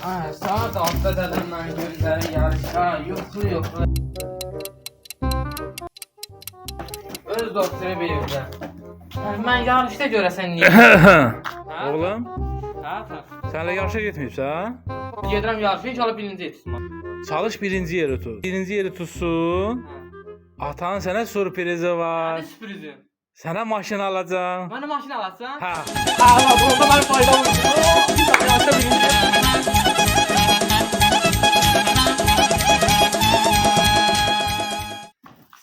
Saat 6'da mən gözləri yarışa, yuxu. Öz doktoru verirdə. Mən yarışda görəsən niyə? Oğlum, Hə, tax. sənlə yarışa getməyibsən? Gedirəm yarışa, inşallah birinci tutma. Çalış birinci yeri tut. Birinci yeri tutsun. Atanın sənə sürprizi var. Nə sürprizim? Sənə maşın alacağım. Mənə maşın alarsan? Hə. Allah, burada mən fayda olur. Yarışda birinci.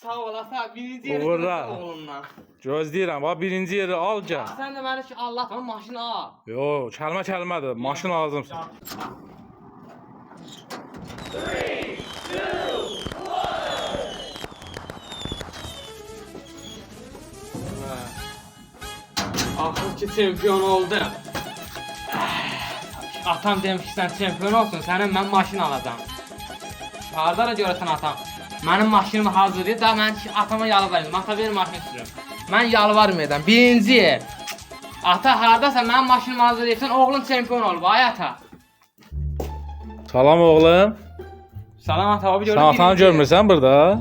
Sağ olasın, birinci yeri Uğurlar. tutma oğlunla. Gözləyirəm. Bax birinci yeri al gəl. Sən də mənə ki, Allah'tan maşını al. Yo, kəlmə-kəlmədir. Maşın lazımdır. Axır ki çempion oldum. Atam demiş ki sən çempion olsun, sənin mən maşın alacağım. Harada görəsən atam? Mənim maşınımı hazırlayır, da mən atama yalvarıyorum. Ata ver maşın sürüm. Mən yalvarmıyordum. Birinci yer. Ata hardasa mənim maşınımı hazırlayırsan, oğlum çempion ol. Vay ata. Salam oğlum. Salam ata, o bir Sən atanı görmürsən burada?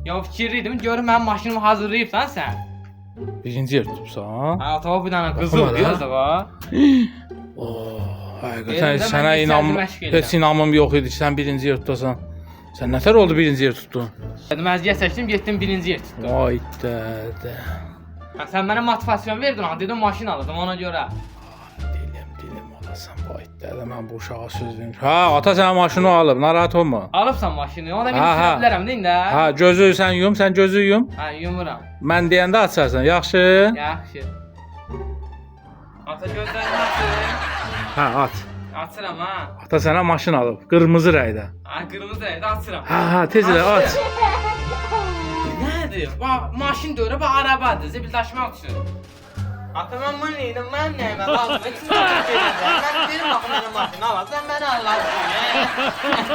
Ya fikirliydim, görüm mənim maşınımı hazırlayıbsan sən. Birinci yer tutubsan. Ha ata, o bir dənə qızıl Baxma diyoruz da va. Həqiqətən Yerində sənə mən inanmam, keçərdim, məşq edirəm. heç inanmam yox idi ki, sən birinci yer tutasan. Sən nətər oldu birinci yer tutdun? Dedim əziyyət çəkdim, getdim birinci yer tutdum. Vay dədə. Ha, sən mənə motivasiyon verdin ha, dedim maşın alacağım ona görə. Dilim olasan vay dədə, mən bu uşağa söz verim. Ha, ata sənin maşını alıb, narahat olma. Alıbsan maşını, ona bir Ha, ha. sürə bilərəm deyin də. Ha, gözü sən yum, sən gözü yum. Ha, yumuram. Mən deyəndə açarsan, yaxşı? Yaxşı. Ata gözlərini açır. Ha, aç. Açıram ha. Ata sənə maşın alıb, qırmızı rəngdə. Ha, qırmızı rəngdə açıram. Ha, tez elə aç. Nədir? Bax, maşın deyir, bax arabadır, zibil daşımaq üçün. Ata mən bunu neydim, mən nəyimə lazım, heç nə gedəcəm. Mən deyirəm axı mənə maşın alacam, mənə Allah'ım.